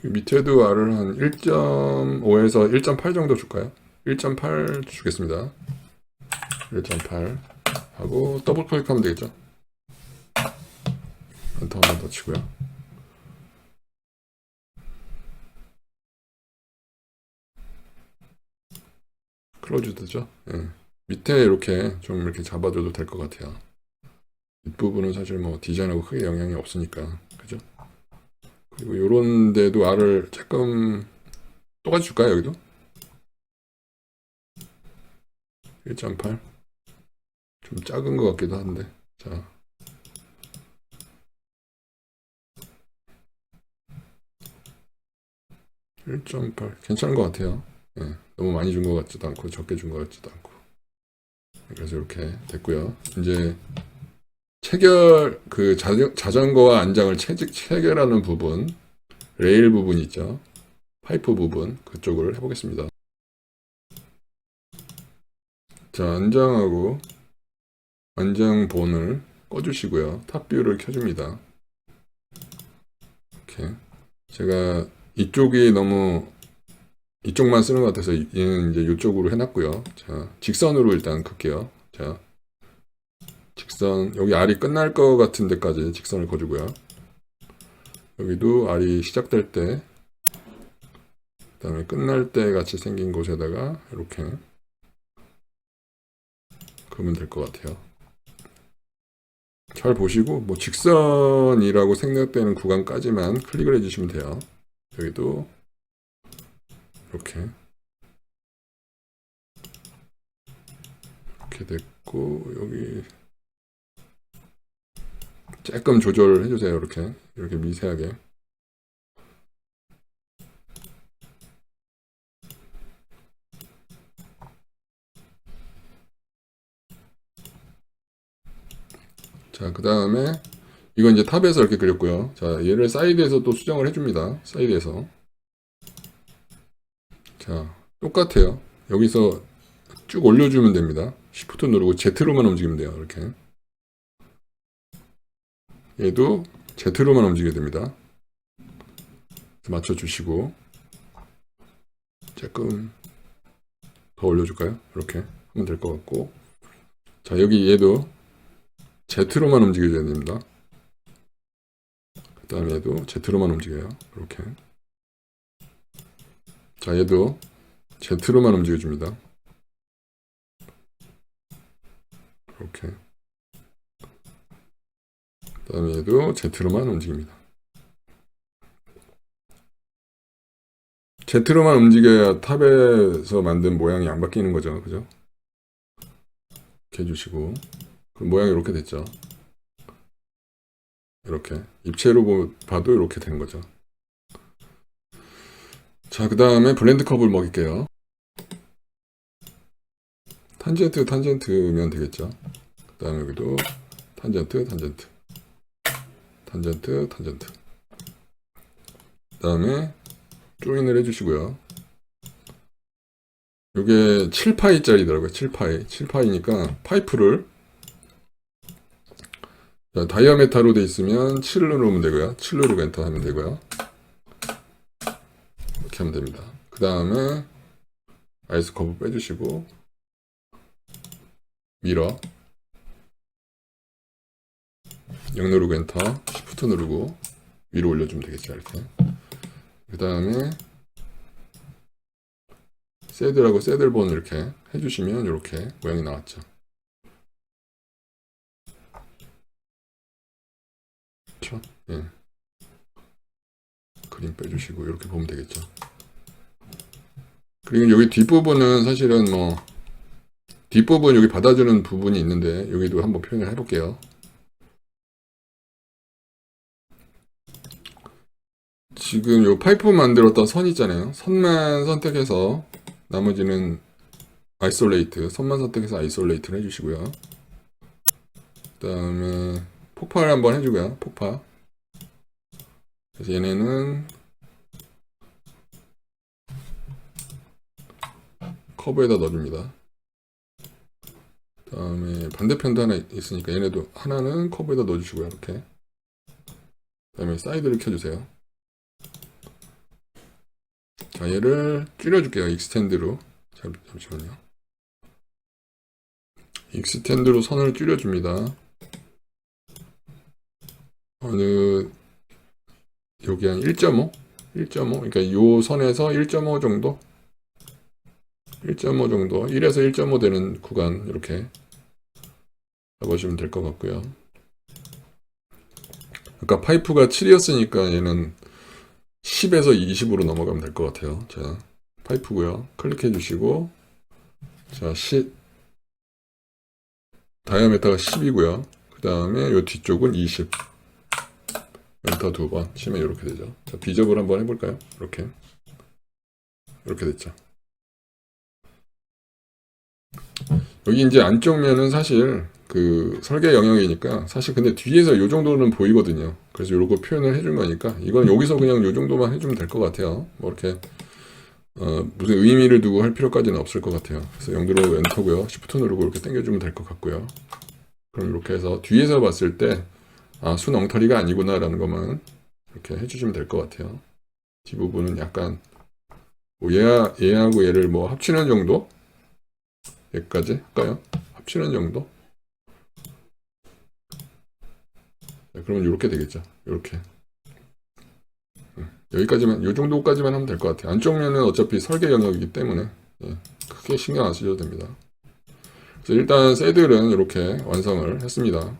밑에도 R을 한 1.5에서 1.8 정도 줄까요? 1.8 주겠습니다. 1.8 하고 더블 클릭하면 되겠죠. 엔터 한 번 더 치고요. 클로즈드죠. 예. 밑에 이렇게 좀 이렇게 잡아줘도 될 것 같아요. 뒷부분은 사실 뭐 디자인하고 크게 영향이 없으니까. 그죠? 그리고 요런 데도 R을 조금 똑같이 줄까요, 여기도? 1.8. 좀 작은 것 같기도 한데. 자. 1.8. 괜찮은 것 같아요. 예. 너무 많이 준 것 같지도 않고, 적게 준 것 같지도 않고. 그래서 이렇게 됐고요. 이제 체결, 그 자전거와 안장을 체결하는 부분, 레일 부분 있죠. 파이프 부분, 그쪽을 해보겠습니다. 자, 안장하고 안장본을 꺼주시고요. 탑뷰를 켜줍니다. 이렇게. 제가 이쪽이 너무 이쪽만 쓰는 것 같아서 얘는 이제 이쪽으로 해놨고요. 자, 직선으로 일단 끌게요. 자, 직선, 여기 R이 끝날 것 같은 데까지 직선을 그어주고요. 여기도 R이 시작될 때, 그 다음에 끝날 때 같이 생긴 곳에다가 이렇게 그으면 될 것 같아요. 잘 보시고, 뭐 직선이라고 생각되는 구간까지만 클릭을 해주시면 돼요. 여기도 이렇게 됐고, 여기 조금 조절을 해주세요. 이렇게 미세하게. 자, 그 다음에 이건 이제 탑에서 이렇게 그렸고요. 자, 얘를 사이드에서 또 수정을 해줍니다. 사이드에서. 자, 똑같아요. 여기서 쭉 올려주면 됩니다. Shift 누르고 Z로만 움직이면 돼요. 이렇게. 얘도 Z로만 움직이게 됩니다. 맞춰주시고 조금 더 올려줄까요? 이렇게 하면 될 것 같고, 자, 여기 얘도 Z로만 움직여줘야 됩니다. 그 다음에 얘도 Z로만 움직여요. 이렇게. 자, 얘도 Z로만 움직여줍니다. 이렇게. 그 다음에 얘도 Z로만 움직입니다. Z로만 움직여야 탑에서 만든 모양이 안 바뀌는 거죠. 그죠? 이렇게 해주시고. 그럼 모양이 이렇게 됐죠. 이렇게. 입체로 봐도 이렇게 되는 거죠. 자, 그 다음에 블렌드 컵을 먹일게요. 탄젠트면 되겠죠. 그 다음에 여기도 탄젠트. 그 다음에 조인을 해주시고요. 이게 7파이짜리더라고요. 7파이니까 파이프를 다이아메타로 돼 있으면 7을 누르면 되고요. 7 누르고 엔터 하면 되고요. 이렇게 하면 됩니다. 그 다음에 아이스 커브 빼주시고 밀어 0 누르고 엔터, Shift 누르고 위로 올려주면 되겠죠. 이렇게. 그 다음에 새들하고 새들본 이렇게 해주시면 이렇게 모양이 나왔죠. 그렇죠? 예. 그림 빼주시고 이렇게 보면 되겠죠. 그리고 여기 뒷부분은 사실은 뭐 뒷부분 여기 받아주는 부분이 있는데 여기도 한번 표현을 해볼게요. 지금 요 파이프 만들었던 선 있잖아요. 선만 선택해서 나머지는 선만 선택해서 아이솔레이트를 해주시고요. 그 다음에 폭파를 한번 해주고요. 폭파. 그래서 얘네는 커브에다 넣어줍니다. 그 다음에 반대편도 하나 있으니까 얘네도 하나는 커브에다 넣어주시고요. 이렇게. 그 다음에 사이드를 켜주세요. 자, 얘를 줄여줄게요. 익스텐드로. 잠시만요. 익스텐드로 선을 줄여줍니다. 어느, 여기 한 1.5? 1.5? 그러니까 요 선에서 1.5 정도? 1.5 정도. 1에서 1.5 되는 구간, 이렇게 잡아주시면 될 것 같고요. 아까 파이프가 7이었으니까 얘는 10에서 20으로 넘어가면 될 것 같아요. 자, 파이프고요. 클릭해 주시고, 자, 다이아메타가 10이고요. 그 다음에 요 뒤쪽은 20. 엔터 2번 치면 이렇게 되죠. 자, 비접을 한번 해볼까요? 이렇게 됐죠. 여기 이제 안쪽 면은 사실 그 설계 영역이니까 사실 근데 뒤에서 요 정도는 보이거든요. 그래서 요거 표현을 해준 거니까 이건 여기서 그냥 요 정도만 해주면 될 것 같아요. 뭐 이렇게 무슨 의미를 두고 할 필요까지는 없을 것 같아요. 그래서 영도로 엔터고요. 시프트 누르고 이렇게 당겨주면 될 것 같고요. 그럼 이렇게 해서 뒤에서 봤을 때 순 엉터리가 아니구나 라는 것만 이렇게 해주시면 될 것 같아요. 뒷부분은 약간 뭐 얘하고 얘를 뭐 합치는 정도? 여기까지 할까요? 합치는 정도? 네, 그러면 이렇게 되겠죠. 이렇게 여기까지만, 이 정도까지만 하면 될 것 같아요. 안쪽 면은 어차피 설계 영역이기 때문에 크게 신경 안 쓰셔도 됩니다. 그래서 일단 새들은 이렇게 완성을 했습니다.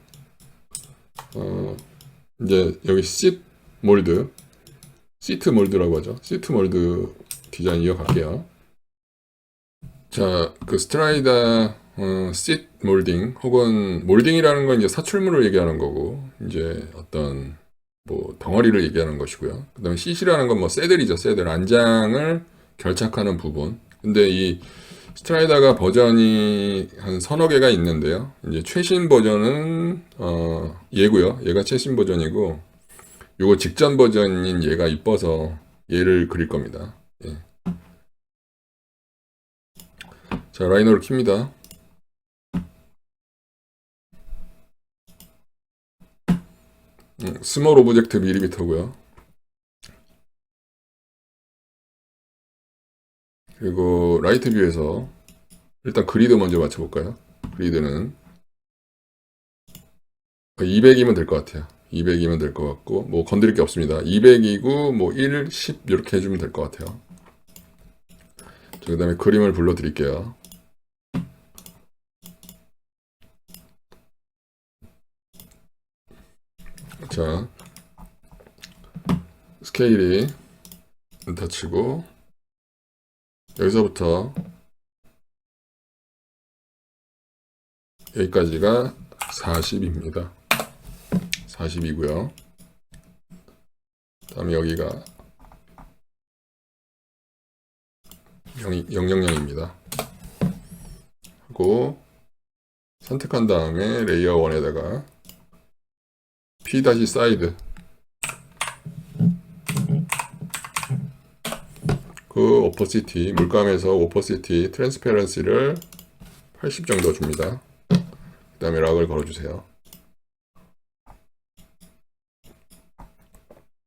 이제 여기 시트 몰드라고 하죠. 시트 몰드 디자인 이어갈게요. 자, 그 스트라이다 시트 몰딩 혹은 몰딩이라는 건 이제 사출물을 얘기하는 거고 이제 어떤 뭐 덩어리를 얘기하는 것이고요. 그다음에 시트라는 건 뭐 새들이죠. 새들 안장을 결착하는 부분. 근데 이 스트라이다가 버전이 한 서너 개가 있는데요. 이제 최신 버전은 얘고요. 얘가 최신 버전이고 요거 직전 버전인 얘가 이뻐서 얘를 그릴 겁니다. 예. 자, 라이너를 킵니다. 스몰 오브젝트 밀리미터고요. 그리고 라이트 뷰에서 일단 그리드 먼저 맞춰볼까요? 그리드는 200이면 될 것 같아요. 200이면 될 것 같고 뭐 건드릴 게 없습니다. 200이고 뭐 1, 10 이렇게 해주면 될 것 같아요. 그 다음에 그림을 불러드릴게요. 자, 스케일이 엔터 치고 여기서부터 여기까지가 40입니다. 40이고요. 다음에 여기가 000입니다. 하고 선택한 다음에 레이어 1에다가 P-사이드 그 오퍼시티 물감에서 오퍼시티 트랜스페런시를 80 정도 줍니다. 그 다음에 락을 걸어주세요.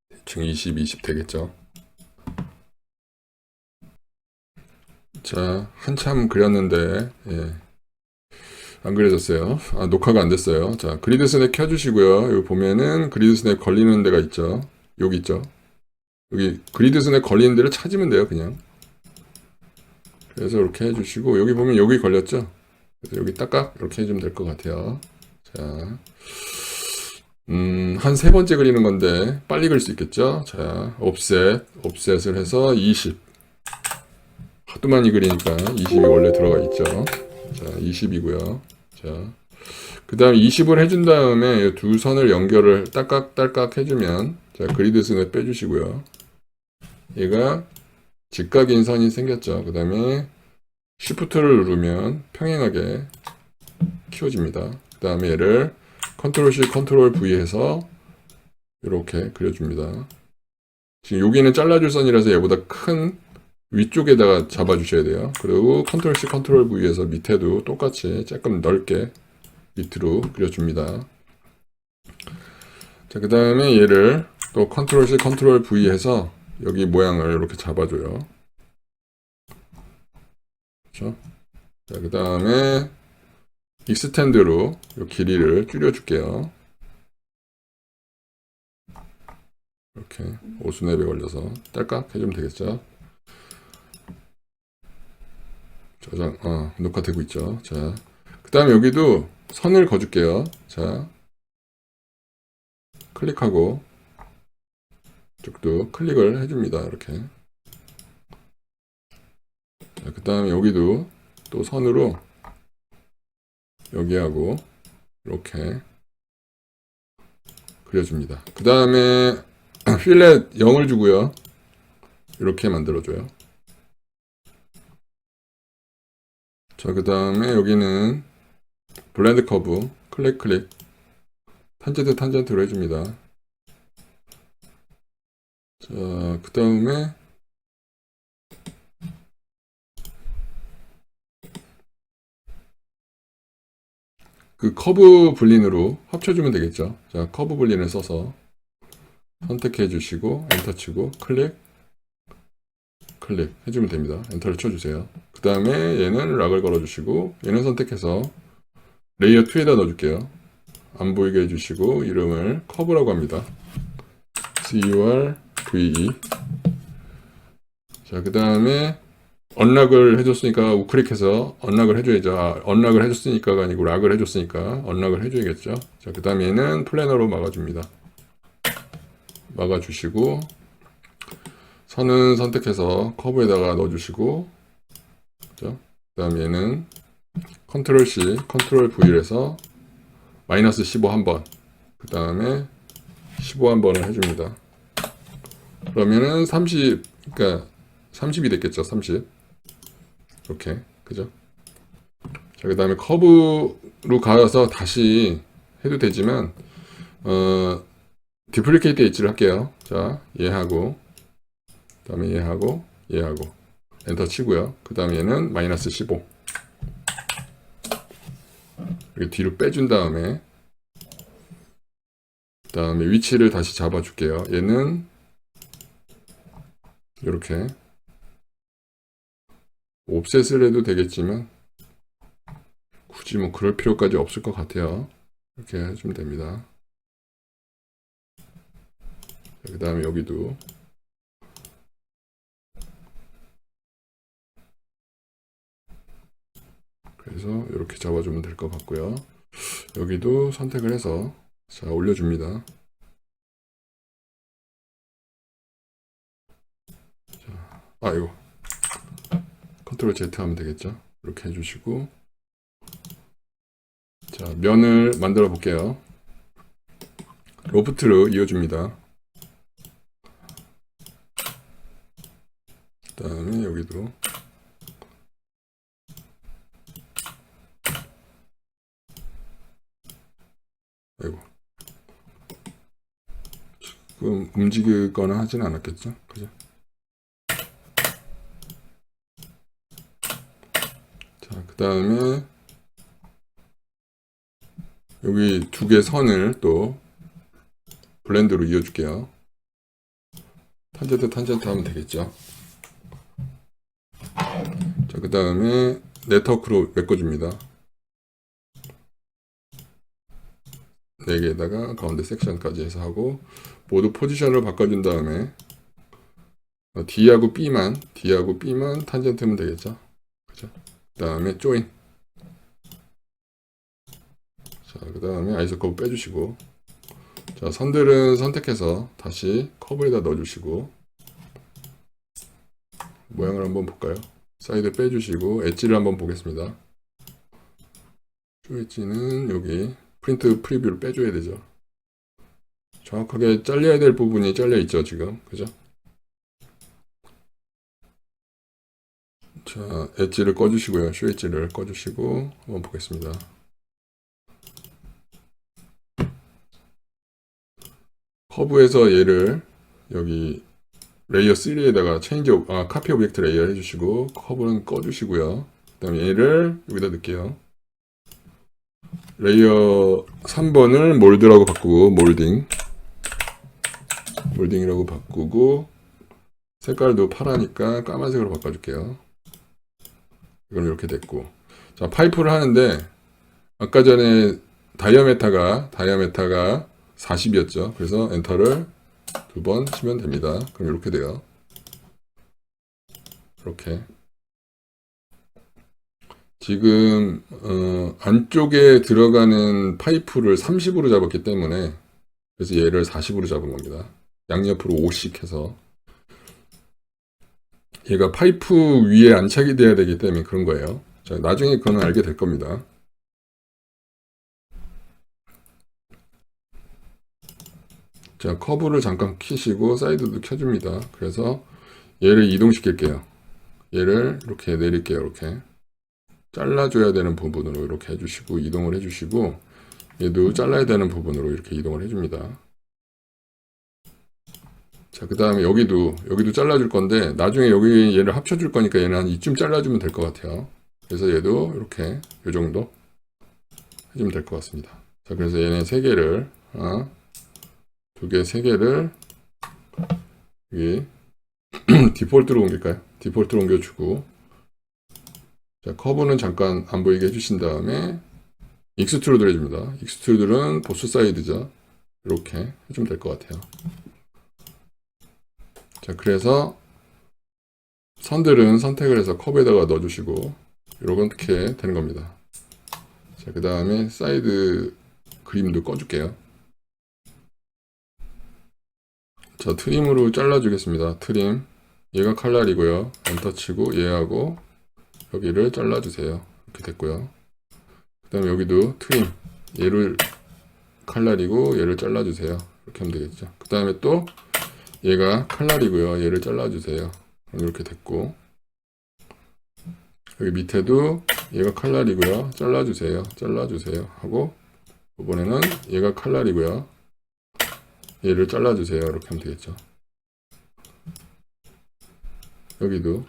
대충 20 되겠죠. 자, 한참 그렸는데 안 그려졌어요. 녹화가 안 됐어요. 자, 그리드 스냅 켜주시고요. 여기 보면은 그리드 스냅 걸리는 데가 있죠. 여기 있죠. 여기 그리드 스냅 걸리는 데를 찾으면 돼요, 그냥. 그래서 이렇게 해주시고 여기 보면 여기 걸렸죠. 그래서 여기 딱딱 이렇게 해주면 될 것 같아요. 자, 한 세 번째 그리는 건데 빨리 그릴 수 있겠죠. 자, 옵셋을 해서 20. 하도 많이 그리니까 20이 원래 들어가 있죠. 자, 20이고요. 자, 그 다음 20을 해준 다음에 두 선을 연결을 딸깍딸깍 해주면 자, 그리드 스냅 빼주시고요. 얘가 직각인 선이 생겼죠. 그 다음에 Shift를 누르면 평행하게 키워집니다. 그 다음에 얘를 컨트롤 C, 컨트롤 V 해서 이렇게 그려줍니다. 지금 여기는 잘라줄 선이라서 얘보다 큰 위쪽에다가 잡아주셔야 돼요. 그리고 컨트롤 C, 컨트롤 V 해서 밑에도 똑같이 조금 넓게 밑으로 그려줍니다. 자, 그 다음에 얘를 또 컨트롤 C, 컨트롤 V 해서 여기 모양을 이렇게 잡아줘요. 그렇죠? 자, 그 다음에 익스텐드로 이 길이를 줄여줄게요. 이렇게 오수냅에 걸려서 딸깍 해주면 되겠죠? 저장, 녹화되고 있죠? 자, 그 다음에 여기도 선을 그어줄게요. 자, 클릭하고 이쪽도 클릭을 해줍니다. 이렇게. 그 다음에 여기도 또 선으로 여기하고 이렇게 그려줍니다. 그 다음에 필렛 0을 주고요. 이렇게 만들어줘요. 자, 그 다음에 여기는 블렌드 커브 클릭 탄젠트로 해줍니다. 자, 그 다음에 그 커브 블린으로 합쳐주면 되겠죠. 자, 커브 블린을 써서 선택해 주시고 엔터 치고 클릭 해주면 됩니다. 엔터를 쳐주세요. 그 다음에 얘는 락을 걸어주시고 얘는 선택해서 레이어 2에다 넣어줄게요. 안 보이게 해주시고 이름을 커브라고 합니다. CURVE. 자, 그 다음에 언락을 해줬으니까 우클릭해서 언락을 해줘야죠. 언락을 해줬으니까가 아니고 락을 해줬으니까 언락을 해줘야겠죠. 자, 그 다음에 얘는 플래너로 막아줍니다. 막아주시고 선은 선택해서 커브에다가 넣어주시고, 그죠? 그 다음에 얘는 컨트롤 C, 컨트롤 V를 해서 마이너스 15 한 번, 그 다음에 15 한 번을 해줍니다. 그러면은 30, 그러니까 30이 됐겠죠, 30. 이렇게, 그죠? 자, 그 다음에 커브로 가서 다시 해도 되지만, 디플리케이트 엣지를 할게요. 자, 얘하고, 그 다음에 얘하고 엔터 치고요. 그 다음에 얘는 마이너스 15 이렇게 뒤로 빼준 다음에 그 다음에 위치를 다시 잡아줄게요. 얘는 이렇게 옵셋을 해도 되겠지만 굳이 뭐 그럴 필요까지 없을 것 같아요. 이렇게 해주면 됩니다. 그 다음에 여기도 그래서 이렇게 잡아주면 될 것 같고요. 여기도 선택을 해서 자 올려줍니다. 자, 이거 컨트롤 Z 하면 되겠죠. 이렇게 해주시고 자 면을 만들어 볼게요. 로프트로 이어줍니다. 그 다음에 여기도 아이고 지금 움직이거나 하진 않았겠죠? 그죠? 자, 그 다음에 여기 두 개 선을 또 블렌드로 이어줄게요. 탄젠트 하면 되겠죠? 자, 그 다음에 네트워크로 메꿔줍니다. 4개에다가 가운데 섹션까지 해서 하고 모두 포지션을 바꿔준 다음에 D하고 B만 탄젠트면 되겠죠? 그죠? 그 다음에 조인. 자, 그 다음에 아이소 커브 빼주시고 자, 선들은 선택해서 다시 커브에다 넣어주시고 모양을 한번 볼까요? 사이드 빼주시고 엣지를 한번 보겠습니다. 엣지는 여기 프린트 프리뷰를 빼줘야 되죠. 정확하게 잘려야 될 부분이 잘려 있죠, 지금. 그죠? 자, 엣지를 꺼주시고요. 쇼 엣지를 꺼주시고 한번 보겠습니다. 커브에서 얘를 여기 레이어 3에다가 카피 오브젝트 레이어 해주시고 커브는 꺼주시고요. 그 다음에 얘를 여기다 넣을게요. 레이어 3번을 몰드라고 바꾸고 몰딩이라고 바꾸고 색깔도 파라니까 까만색으로 바꿔줄게요. 이건 이렇게 됐고. 자, 파이프를 하는데 아까 전에 다이아메타가 40이었죠. 그래서 엔터를 2번 치면 됩니다. 그럼 이렇게 돼요. 이렇게. 지금 안쪽에 들어가는 파이프를 30으로 잡았기 때문에 그래서 얘를 40으로 잡은 겁니다. 양옆으로 5씩 해서 얘가 파이프 위에 안착이 돼야 되기 때문에 그런 거예요. 자, 나중에 그거는 알게 될 겁니다. 자, 커브를 잠깐 키시고 사이드도 켜줍니다. 그래서 얘를 이동시킬게요. 얘를 이렇게 내릴게요. 이렇게 잘라줘야 되는 부분으로 이렇게 해주시고 이동을 해주시고 얘도 잘라야 되는 부분으로 이렇게 이동을 해줍니다. 자, 그 다음에 여기도 잘라줄 건데 나중에 여기 얘를 합쳐줄 거니까 얘는 한 이쯤 잘라주면 될 것 같아요. 그래서 얘도 이렇게 요 정도 해주면 될 것 같습니다. 자, 그래서 얘네 3개를 하나, 2개, 3개를 여기 디폴트로 옮길까요? 디폴트로 옮겨주고 자, 커브는 잠깐 안 보이게 해주신 다음에 익스트루드를 해줍니다. 익스트루드는 보스 사이드죠. 이렇게 해주면 될 것 같아요. 자, 그래서 선들은 선택을 해서 커브에다가 넣어주시고 이렇게 되는 겁니다. 자, 그 다음에 사이드 그림도 꺼줄게요. 자, 트림으로 잘라주겠습니다. 트림. 얘가 칼날이고요. 엔터 치고 얘하고 여기를 잘라주세요. 이렇게 됐고요. 그 다음에 여기도 트림. 얘를 칼날이고 얘를 잘라주세요. 이렇게 하면 되겠죠. 그 다음에 또 얘가 칼날이고요. 얘를 잘라주세요. 이렇게 됐고 여기 밑에도 얘가 칼날이고요. 잘라주세요. 하고 이번에는 얘가 칼날이고요. 얘를 잘라주세요. 이렇게 하면 되겠죠. 여기도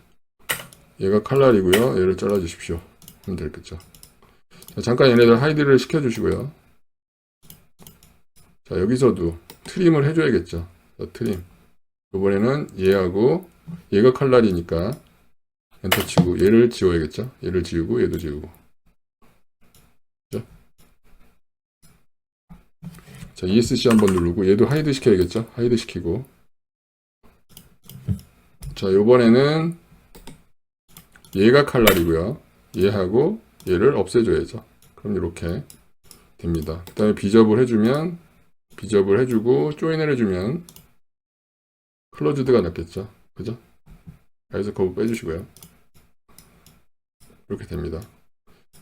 얘가 칼날이고요. 얘를 잘라주십시오. 하면 되겠죠. 자, 잠깐 얘네들 하이드를 시켜주시고요. 자, 여기서도 트림을 해줘야겠죠. 자, 트림. 이번에는 얘하고 얘가 칼날이니까 엔터 치고 얘를 지워야겠죠. 얘를 지우고 얘도 지우고. 자, ESC 한번 누르고 얘도 하이드 시켜야겠죠. 하이드 시키고. 자, 요번에는 얘가 칼날이고요. 얘하고 얘를 없애줘야죠. 그럼 이렇게 됩니다. 그 다음에 비접을 해주고 조인을 해주면 클로즈드가 낫겠죠. 그죠? 여기서 커브 빼주시고요. 이렇게 됩니다.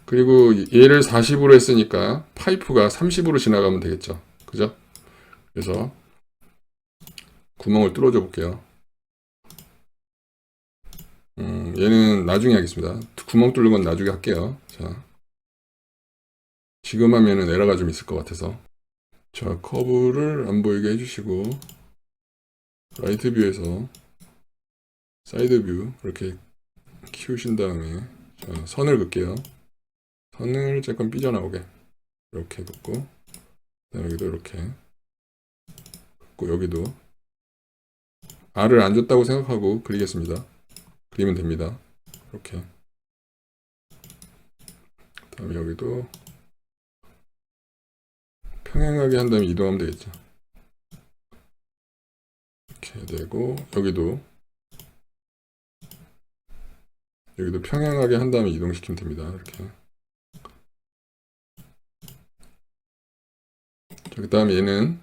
그리고 얘를 40으로 했으니까 파이프가 30으로 지나가면 되겠죠. 그죠? 그래서 구멍을 뚫어줘 볼게요. 얘는 나중에 하겠습니다. 구멍 뚫는 건 나중에 할게요. 자, 지금 하면은 에러가 좀 있을 것 같아서. 자, 커브를 안 보이게 해주시고 라이트 뷰에서 사이드 뷰 이렇게 키우신 다음에 자, 선을 긋게요. 선을 조금 삐져나오게 이렇게 긋고 여기도 이렇게 긋고 여기도 R을 안 줬다고 생각하고 그리겠습니다. 그리면 됩니다. 이렇게 다음에 여기도 평행하게 한 다음에 이동하면 되겠죠. 이렇게 되고 여기도 평행하게 한 다음에 이동시키면 됩니다. 이렇게. 자, 그 다음에 얘는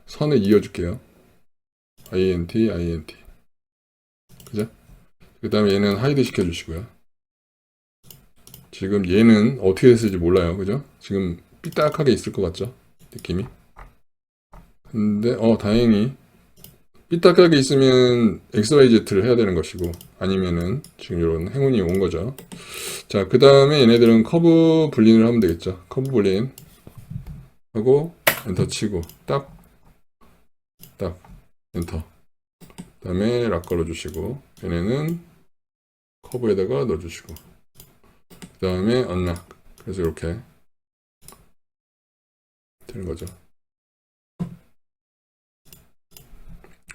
선을 이어줄게요. INT. 그죠? 그 다음에 얘는 하이드 시켜주시고요. 지금 얘는 어떻게 됐을지 몰라요. 그죠? 지금 삐딱하게 있을 것 같죠? 느낌이. 근데, 다행히 삐딱하게 있으면 XYZ를 해야 되는 것이고, 아니면은 지금 이런 행운이 온 거죠. 자, 그 다음에 얘네들은 커브 분린을 하면 되겠죠. 커브 분린 하고, 엔터 치고, 딱, 엔터. 그 다음에 락 걸어주시고, 얘네는 커브에다가 넣어주시고, 그 다음에 언락. 그래서 이렇게 되는 거죠.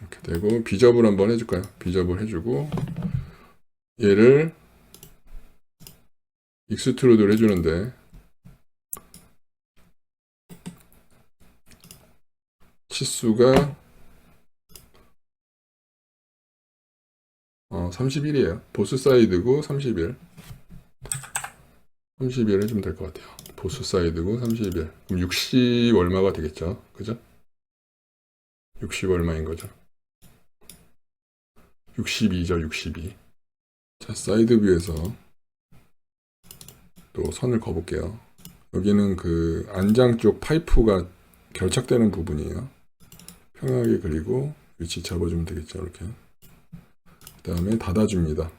이렇게 되고, 비접을 한번 해줄까요? 비접을 해주고, 얘를 익스트루드를 해주는데 치수가 31이에요. 보스 사이드고 31. 31 해주면 될 것 같아요. 보스 사이드고 31. 그럼 60 얼마가 되겠죠? 그죠? 60 얼마인 거죠? 62죠, 62. 자, 사이드 뷰에서 또 선을 그어볼게요. 여기는 그 안장 쪽 파이프가 결착되는 부분이에요. 평하게 그리고 위치 잡아주면 되겠죠, 이렇게. 그 다음에 닫아줍니다.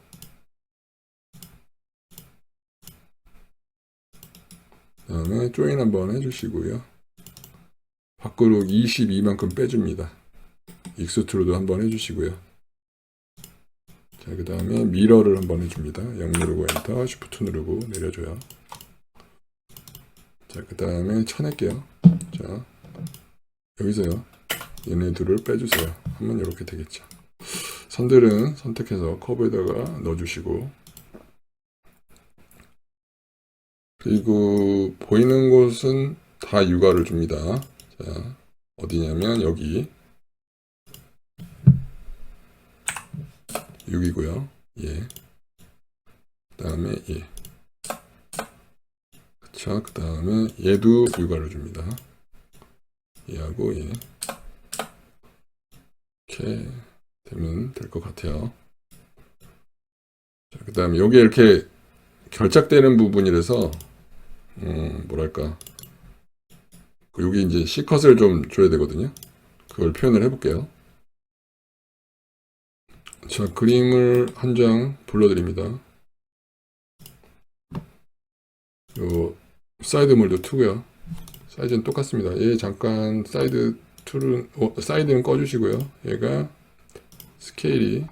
그 다음에 조인 한번 해주시고요. 밖으로 22만큼 빼줍니다. 익스트루드 한번 해주시고요. 자, 그 다음에 미러를 한번 해줍니다. 0 누르고 엔터, 쉬프트 누르고 내려줘요. 자, 그 다음에 쳐낼게요. 자, 여기서요. 얘네 둘을 빼주세요. 하면 이렇게 되겠죠. 선들은 선택해서 커브에다가 넣어주시고, 그리고 보이는 곳은 다 육아를 줍니다. 자, 어디냐면 여기 6이고요. 예. 그 다음에 예. 자, 그 다음에 얘도 육아를 줍니다. 얘하고 얘. 이렇게 되면 될 것 같아요. 자, 그 다음에 여기 이렇게 결착되는 부분이라서 뭐랄까, 여기 이제 C컷을 좀 줘야 되거든요. 그걸 표현을 해볼게요. 자, 그림을 한 장 불러드립니다. 요 사이드몰드 2고요. 사이즈는 똑같습니다. 얘 잠깐 사이드 2는 사이드는 꺼주시고요. 얘가 스케일이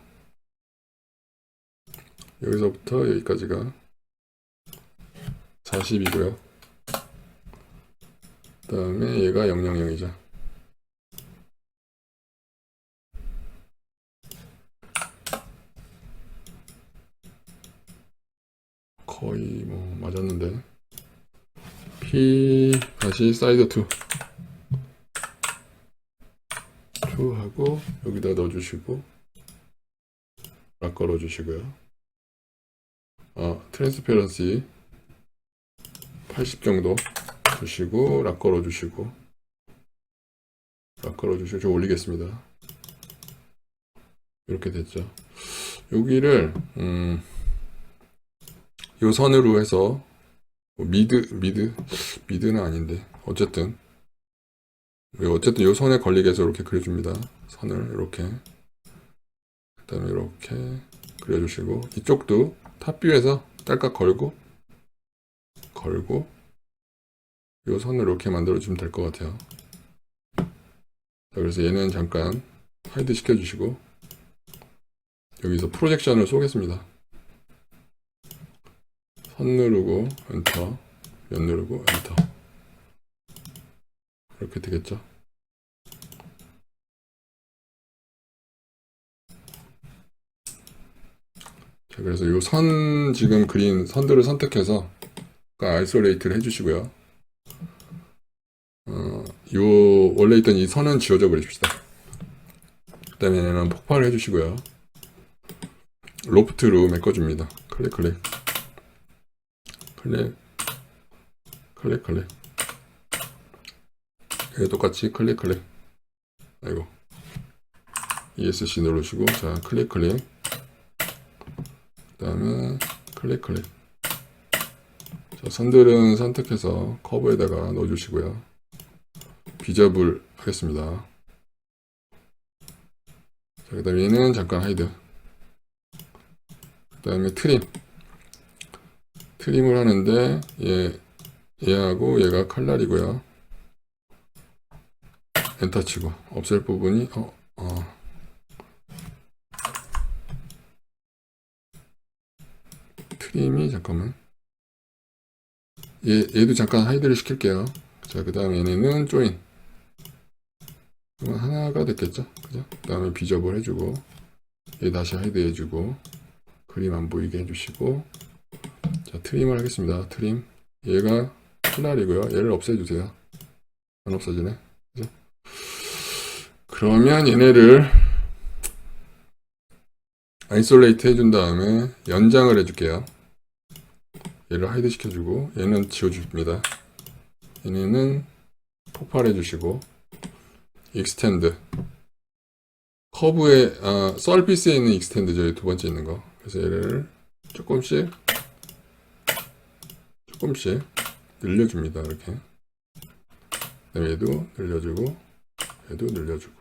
여기서부터 여기까지가 40이고요. 그 다음에 얘가 000이죠. 거의 뭐 맞았는데. P 다시 사이드 2 하고 여기다 넣어주시고 락 걸어주시고요. 트랜스페런시 80 정도 주시고 락 걸어주시고 좀 올리겠습니다. 이렇게 됐죠. 여기를 요 선으로 해서 미드는 아닌데 어쨌든 요 선에 걸리게 해서 이렇게 그려줍니다. 선을 이렇게, 그 다음에 이렇게 그려주시고 이쪽도 탑뷰에서 딸깍 걸고 요 선을 이렇게 만들어주면 될 것 같아요. 자, 그래서 얘는 잠깐 하이드 시켜주시고 여기서 프로젝션을 쏘겠습니다. 선 누르고 엔터, 면 누르고 엔터. 이렇게 되겠죠. 자, 그래서 요 선 지금 그린 선들을 선택해서 아이솔레이트를 해주시고요. 요 원래 있던 이 선은 지워져 버리십시다. 그 다음에 얘는 폭발을 해주시고요. 로프트로 메꿔줍니다. 클릭 얘 똑같이 클릭. 아이고, ESC 누르시고, 자, 클릭. 그 다음에 클릭. 자, 선들은 선택해서 커브에다가 넣어주시고요. 비접을 하겠습니다. 자, 그 다음에 얘는 잠깐 하이드. 그 다음에 트림을 하는데 얘하고 얘가 칼날이고요. 엔터 치고 없앨 부분이 트림이 잠깐만, 얘도 잠깐 하이드를 시킬게요. 자, 그 다음에 얘네는 조인. 그러면 하나가 됐겠죠, 그죠? 그 다음에 비접을 해주고 얘 다시 하이드 해주고 그림 안 보이게 해주시고, 자, 트림을 하겠습니다. 트림. 얘가 칼날이고요. 얘를 없애주세요. 안 없어지네. 그죠? 그러면 얘네를 아이솔레이트 해준 다음에 연장을 해줄게요. 얘를 하이드 시켜주고, 얘는 지워줍니다. 얘네는 폭발해 주시고, 익스텐드. 커브에, 서피스에 있는 익스텐드죠. 두 번째 있는 거. 그래서 얘를 조금씩 늘려줍니다. 이렇게. 얘도 늘려주고, 얘도 늘려주고.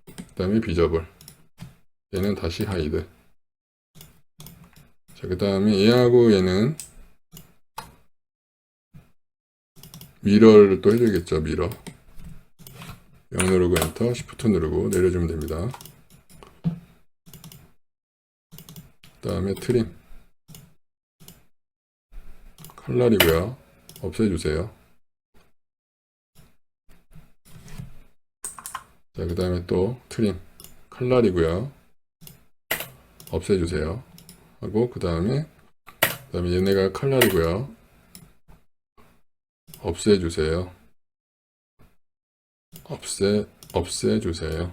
그 다음에 비저블. 얘는 다시 하이드. 자, 그 다음에 얘하고 얘는 미러를 또 해줘야겠죠. 미러. 0 누르고 엔터, 시프트 누르고 내려주면 됩니다. 그 다음에 트림. 칼날이고요. 없애주세요. 자, 그 다음에 또 트림. 칼날이고요. 없애주세요. 하고 그 다음에 얘네가 칼날이고요. 없애주세요. 없애주세요.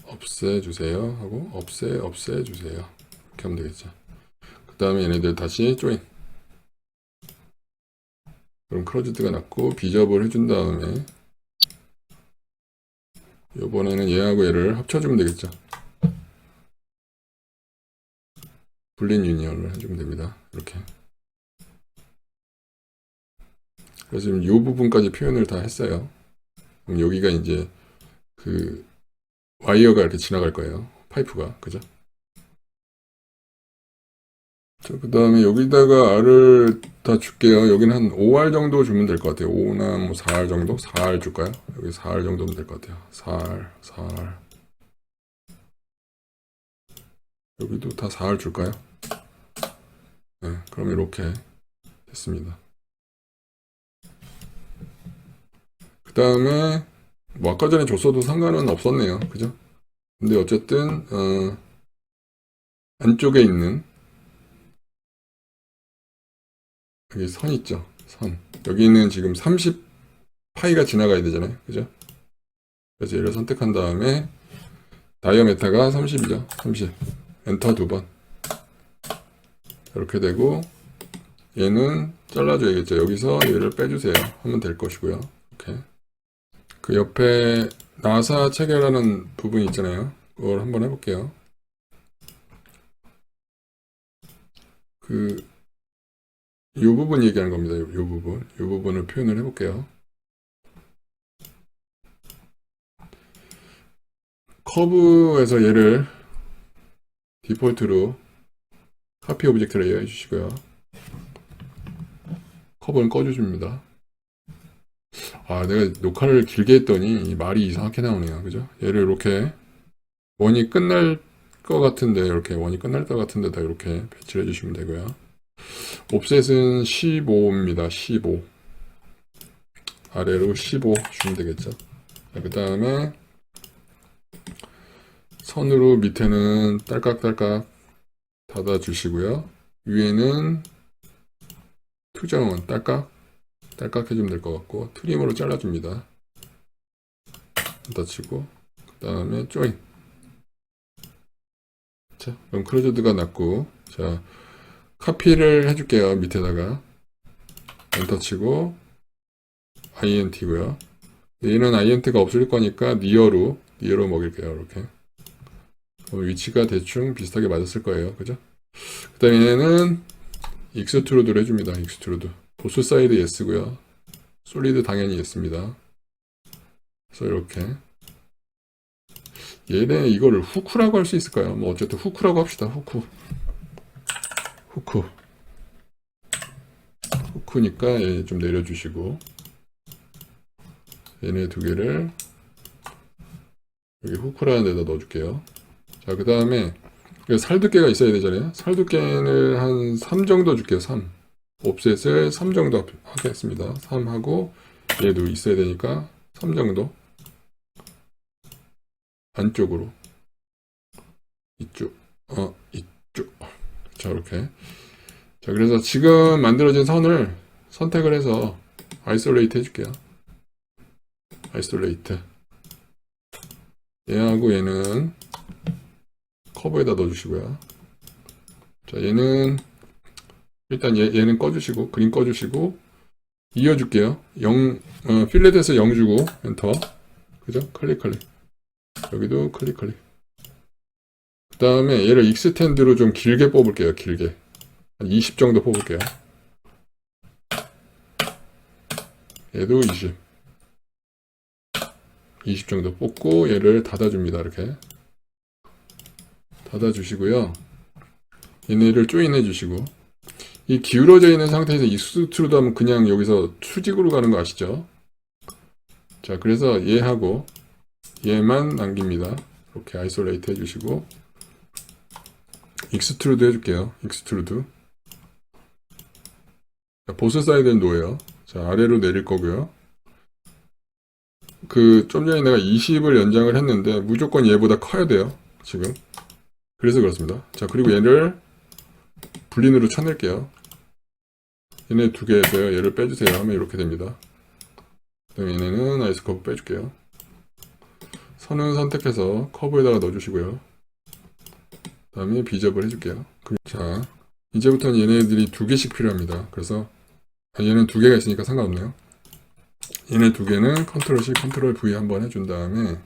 없애주세요. 하고 없애주세요. 이렇게 하면 되겠죠. 그 다음에 얘네들 다시 조인. 그럼 크로즈드가 났고 비접을 해준 다음에 이번에는 얘하고 얘를 합쳐주면 되겠죠. 불린 유니언을 해주면 됩니다. 이렇게. 그래서 지금 이 부분까지 표현을 다 했어요. 그럼 여기가 이제 그 와이어가 이렇게 지나갈 거예요. 파이프가. 그죠? 자, 그 다음에 여기다가 R을 다 줄게요. 여기는 한 5R 정도 주면 될 것 같아요. 5나 뭐 4R 정도? 4R 줄까요? 여기 4R 정도면 될 것 같아요. 4R. 여기도 다 4R 줄까요? 네, 그럼 이렇게 됐습니다. 그 다음에 뭐 아까 전에 줬어도 상관은 없었네요. 그죠? 근데 어쨌든 안쪽에 있는 여기 선 있죠. 선. 여기는 지금 30 파이가 지나가야 되잖아요. 그죠? 그래서 얘를 선택한 다음에 다이어메타가 30이죠. 30. 엔터 두 번. 이렇게 되고 얘는 잘라줘야겠죠. 여기서 얘를 빼주세요. 하면 될 것이고요. 이렇게. 그 옆에 나사 체결하는 부분이 있잖아요. 그걸 한번 해볼게요. 이 부분 얘기하는 겁니다. 이 부분. 이 부분을 표현을 해볼게요. 커브에서 얘를 디폴트로 카피 오브젝트 레이어 해주시고요. 커브는 꺼주십니다. 내가 녹화를 길게 했더니 이 말이 이상하게 나오네요. 그죠? 얘를 이렇게 원이 끝날 것 같은데, 이렇게 원이 끝날 것 같은데 다 이렇게 배치를 해주시면 되고요. 옵셋은 15입니다. 15. 아래로 15 주면 되겠죠. 그 다음에 선으로 밑에는 딸깍딸깍 닫아주시고요. 위에는 투정원 딸깍 해주면 될 것 같고, 트림으로 잘라줍니다. 닫히고, 그 다음에 조인. 자, 그럼 크로즈드가 났고, 자, 카피를 해줄게요. 밑에다가 엔터 치고 INT고요. 얘는 INT가 없을 거니까 니어로 먹일게요. 이렇게. 그럼 위치가 대충 비슷하게 맞았을 거예요. 그죠? 그 다음에 얘는 익스트루드를 해줍니다. 익스트루드. 보스 사이드 예스고요. 솔리드 당연히 예스입니다. 그래서 이렇게. 얘네 이거를 후크라고 할 수 있을까요? 뭐 어쨌든 후크라고 합시다. 후크니까 얘 좀 내려주시고, 얘네 두 개를 여기 후크라는 데다 넣어줄게요. 자, 그 다음에 살두께가 있어야 되잖아요. 살두께를 한 3 정도 줄게요. 3. 옵셋을 3 정도 하겠습니다. 3 하고 얘도 있어야 되니까 3 정도 안쪽으로 자, 이렇게. 자, 그래서 지금 만들어진 선을 선택을 해서 아이솔레이트 해줄게요. 아이솔레이트. 얘하고 얘는 커브에다 넣어주시고요. 자, 얘는 일단 얘는 꺼주시고 그린 꺼주시고 이어줄게요. 0 필렛에서 0 주고 엔터. 그죠? 클릭 클릭. 여기도 클릭 클릭. 그 다음에 얘를 익스텐드로 좀 길게 뽑을게요. 길게 한 20 정도 뽑을게요. 얘도 20 정도 뽑고 얘를 닫아줍니다. 이렇게 닫아주시고요. 얘네를 조인해 주시고 이 기울어져 있는 상태에서 익스트루드 하면 그냥 여기서 수직으로 가는 거 아시죠? 자, 그래서 얘하고 얘만 남깁니다. 이렇게 아이솔레이트 해주시고 익스트루드 해줄게요. 익스트루드. 자, 보스 사이드는 노예요. 자, 아래로 내릴 거고요. 좀 전에 내가 20을 연장을 했는데 무조건 얘보다 커야 돼요. 지금. 그래서 그렇습니다. 자, 그리고 얘를 불린으로 쳐낼게요. 얘네 두 개에서요. 얘를 빼주세요 하면 이렇게 됩니다. 그다음에 얘네는 아이스 커브 빼줄게요. 선은 선택해서 커브에다가 넣어주시고요. 그 다음에 비접을 해줄게요. 자, 이제부터는 얘네들이 두 개씩 필요합니다. 그래서 얘는 두 개가 있으니까 상관없네요. 얘네 두 개는 컨트롤 C, 컨트롤 V 한번 해준 다음에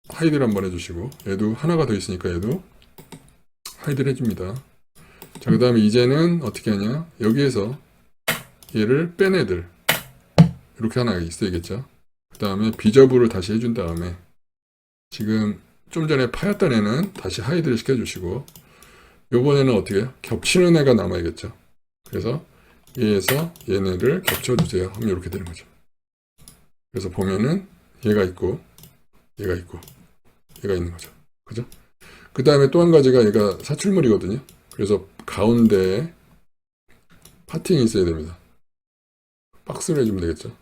하이드를 한번 해주시고 얘도 하나가 더 있으니까 얘도 하이드를 해줍니다. 자, 그 다음에 이제는 어떻게 하냐, 여기에서 얘를 뺀 애들 이렇게 하나 있어야겠죠. 그 다음에 비저브를 다시 해준 다음에 지금 좀 전에 파였던 애는 다시 하이드를 시켜주시고 요번에는 어떻게 해요? 겹치는 애가 남아야겠죠. 그래서 얘에서 얘네를 겹쳐주세요 하면 이렇게 되는 거죠. 그래서 보면은 얘가 있고 얘가 있고 얘가 있는 거죠. 그죠? 그 다음에 또 한 가지가 얘가 사출물이거든요. 그래서 가운데에 파팅이 있어야 됩니다. 박스를 해주면 되겠죠.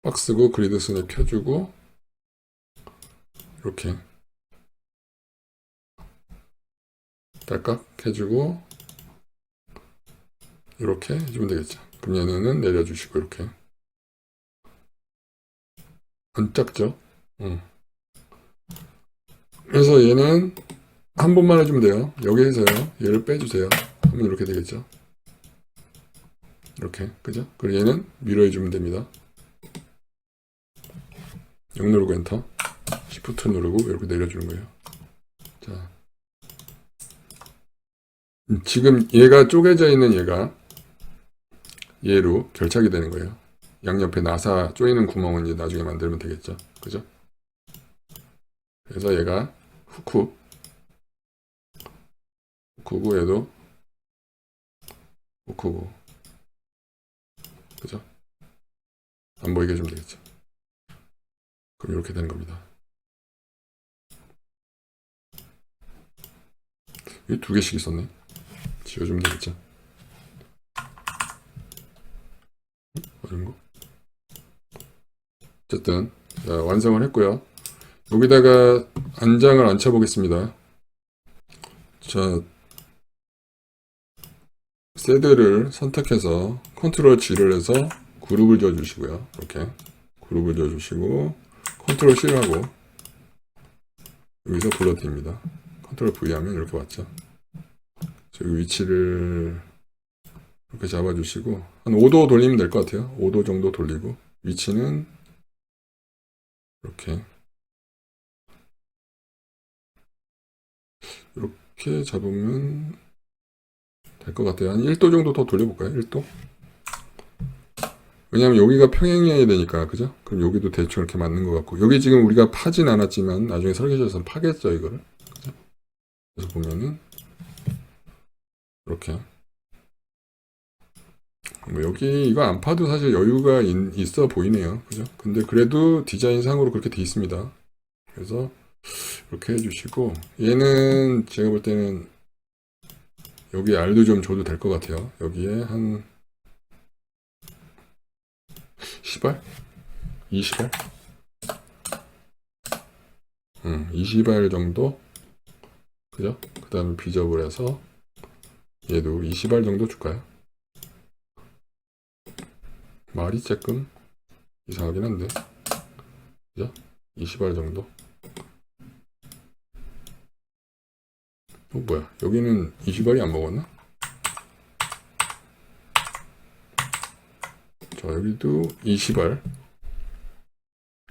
박스고 그리드 스냅 켜주고 이렇게 딸깍 해주고 이렇게 해주면 되겠죠. 그럼 얘네는 내려주시고 이렇게 안 작죠? 그래서 얘는 한 번만 해주면 돼요. 여기에서요 얘를 빼주세요 하면 이렇게 되겠죠. 이렇게, 그죠? 그리고 얘는 밀어해주면 됩니다. 0 누르고 엔터, Shift 누르고 이렇게 내려주는 거예요. 자, 지금 얘가 쪼개져 있는 얘가 얘로 결착이 되는 거예요. 양옆에 나사 조이는 구멍은 이제 나중에 만들면 되겠죠. 그죠? 그래서 얘가 후크고 얘도 후크고, 그죠? 안 보이게 해주면 되겠죠. 그럼 이렇게 되는 겁니다. 이 두 개씩 있었네. 지워주면 되겠죠. 어려운 거. 어쨌든 자, 완성을 했고요. 여기다가 안장을 앉혀보겠습니다. 자, 새드를 선택해서 컨트롤 G를 해서 그룹을 지어주시고요. 이렇게 그룹을 지어주시고 컨트롤 C를 하고 여기서 불러드립니다. 컨트롤 V 하면 이렇게 왔죠. 저기 위치를 이렇게 잡아주시고 한 5도 돌리면 될 것 같아요. 5도 정도 돌리고 위치는 이렇게 잡으면 될 것 같아요. 한 1도 정도 더 돌려볼까요? 1도? 왜냐면 여기가 평행이어야 되니까, 그죠? 그럼 여기도 대충 이렇게 맞는 것 같고, 여기 지금 우리가 파진 않았지만 나중에 설계자에서 파겠죠, 이거를. 그죠? 그래서 보면은 이렇게 뭐 여기 이거 안 파도 사실 여유가 있어 보이네요, 그죠? 근데 그래도 디자인상으로 그렇게 돼 있습니다. 그래서 이렇게 해주시고 얘는 제가 볼 때는 여기 R도 좀 줘도 될 것 같아요. 여기에 한 10알? 20알? 20알 정도 그죠? 그 다음에 비접을 해서 얘도 20알 정도 줄까요? 말이 조금 이상하긴 한데, 그죠? 20알 정도. 뭐야, 여기는 20알이 안 먹었나? 자, 여기도 20알.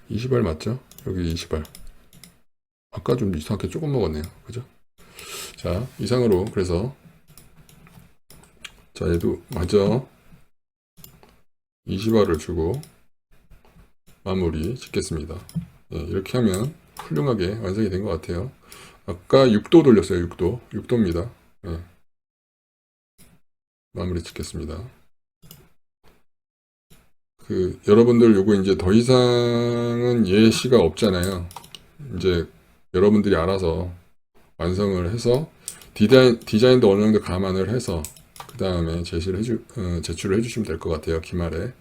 20알 맞죠? 여기 20알. 아까 좀 이상하게 조금 먹었네요. 그죠? 자, 이상으로, 그래서, 자, 얘도 마저 20알을 주고 마무리 짓겠습니다. 예, 이렇게 하면 훌륭하게 완성이 된 것 같아요. 아까 6도 돌렸어요. 6도. 6도입니다. 예, 마무리 짓겠습니다. 여러분들 요거 이제 더 이상은 예시가 없잖아요. 이제 여러분들이 알아서 완성을 해서 디자인도 어느 정도 감안을 해서 그 다음에 제출을 해주시면 될 것 같아요. 기말에.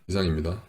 이상입니다.